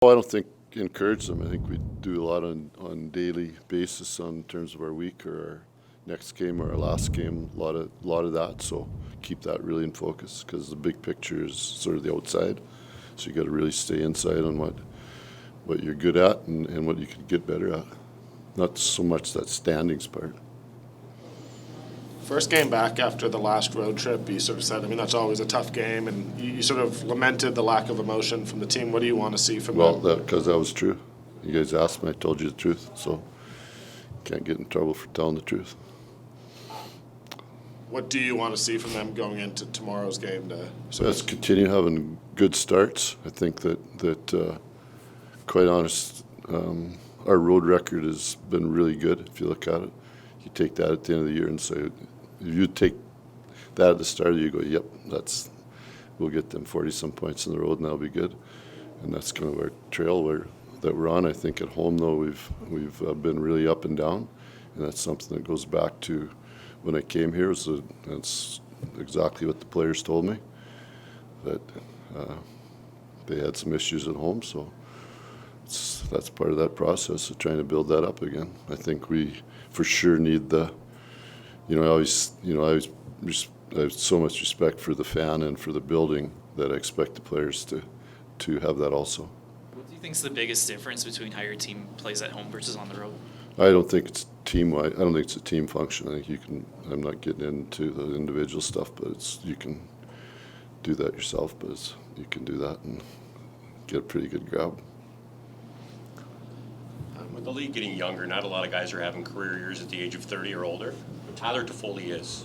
Oh, I don't think encourage them. I think we do a lot on daily basis on terms of our week or our next game or our last game. A lot of that. So keep that really in focus because the big picture is sort of the outside. So you got to really stay inside on what you're good at and what you can get better at. Not so much that standings part. First game back after the last road trip, you sort of said, I mean, that's always a tough game, and you sort of lamented the lack of emotion from the team. What do you want to see from them? Well, because that was true. You guys asked me, I told you the truth. So can't get in trouble for telling the truth. What do you want to see from them going into tomorrow's game? Let's continue having good starts. I think that quite honest, our road record has been really good. If you look at it, you take that at the end of the year and say, if you take that at the start of the year, you go, yep, we'll get them 40-some points in the road, and that'll be good. And that's kind of our trail that we're on. I think at home, though, we've been really up and down, and that's something that goes back to when I came here. That's exactly what the players told me, that they had some issues at home, so that's part of that process of trying to build that up again. I think we for sure need I have so much respect for the fan and for the building that I expect the players to have that also. What do you think is the biggest difference between how your team plays at home versus on the road? I don't think it's team-wide. I don't think it's a team function. I think I'm not getting into the individual stuff, but you can do that yourself, but you can do that and get a pretty good grab. With the league getting younger, not a lot of guys are having career years at the age of 30 or older. Tyler Toffoli is.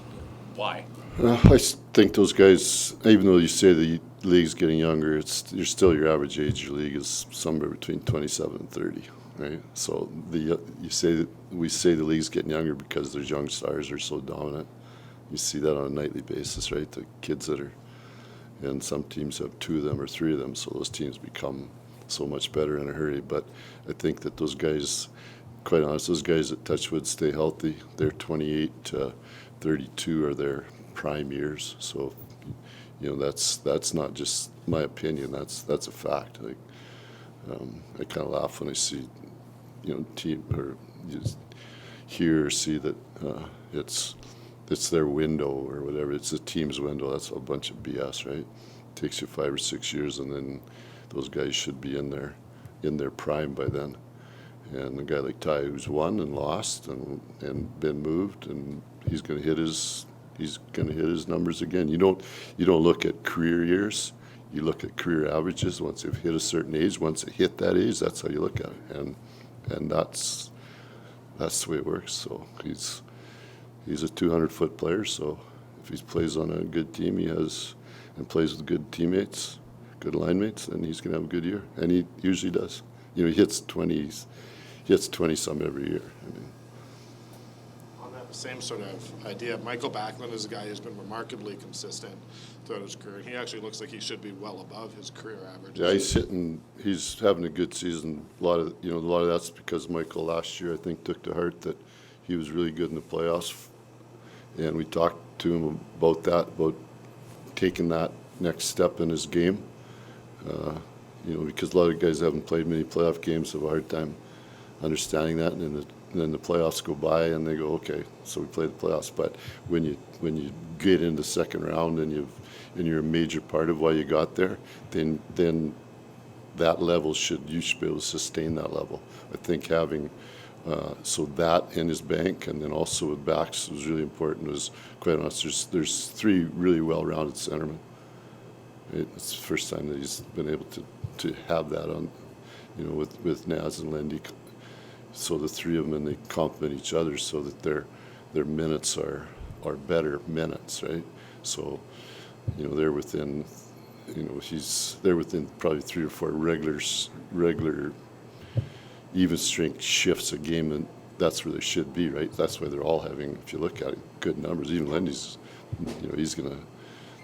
Why? I think those guys, even though you say the league's getting younger, your average age of your league is somewhere between 27 and 30, right? So we say the league's getting younger because there's young stars are so dominant. You see that on a nightly basis, right? The kids and some teams have 2 of them or 3 of them, so those teams become so much better in a hurry. But I think that those guys, quite honest, those guys at Touchwood stay healthy. They're 28 to 32 are their prime years. So, that's not just my opinion. That's a fact. Like, I kind of laugh when I see, team or just hear or see that it's their window or whatever. It's the team's window. That's a bunch of BS, right? It takes you 5 or 6 years, and then those guys should be in their prime by then. And a guy like Ty, who's won and lost and been moved, and he's going to hit his numbers again. You don't look at career years. You look at career averages. Once they've hit a certain age, once they hit that age, that's how you look at it. And that's the way it works. So he's a 200-foot player. So if he plays on a good team, and plays with good teammates, good line mates, then he's going to have a good year, and he usually does. He hits 20-some every year. I mean, On that same sort of idea, Michael Backlund is a guy who's been remarkably consistent throughout his career. He actually looks like he should be well above his career average. Yeah, he's having a good season. A lot of that's because Michael last year, I think, took to heart that he was really good in the playoffs, and we talked to him about taking that next step in his game. Because a lot of guys haven't played many playoff games, have a hard time understanding that, and then the playoffs go by and they go, okay, so we play the playoffs. But when you get into the second round and you're a major part of why you got there, then that level you should be able to sustain that level. I think having so that in his bank, and then also with backs was really important. Was quite honest. There's 3 really well-rounded centermen. It's the first time that he's been able to have that on, with Naz and Lindy. So the 3 of them, and they complement each other so that their minutes are better minutes, right? So, they're within, they're within probably 3 or 4 regular even strength shifts a game, and that's where they should be, right? That's why they're all having, if you look at it, good numbers. Even Lindy's,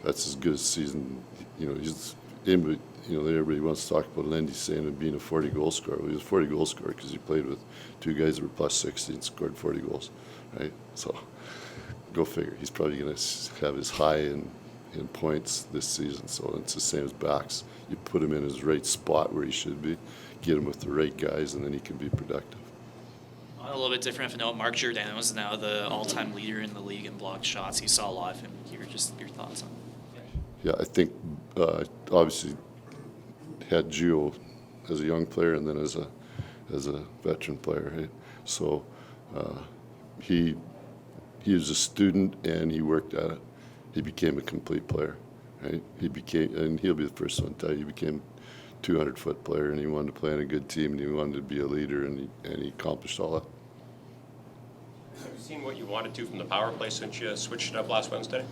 that's as good a season. Everybody wants to talk about Lindy saying him being a 40-goal scorer. Well, he was a 40-goal scorer because he played with 2 guys that were plus 60 and scored 40 goals, right? So go figure. He's probably going to have his high in points this season. So it's the same as backs. You put him in his right spot where he should be, get him with the right guys, and then he can be productive. A little bit different. If you know, Mark Giordano is now the all-time leader in the league in blocked shots. You saw a lot of him here. Just your thoughts on it. Yeah, I think obviously had Gio as a young player and then as a veteran player, right? So he was a student and he worked at it. He became a complete player, right? And he'll be the first one to tell you, he became 200-foot player, and he wanted to play on a good team, and he wanted to be a leader, and he accomplished all that. Have you seen what you wanted to from the power play since you switched it up last Wednesday?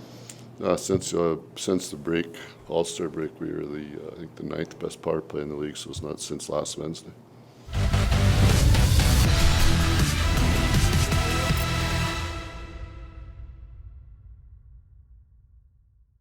Since the break, All-Star break, we were I think the 9th best power play in the league, so it's not since last Wednesday.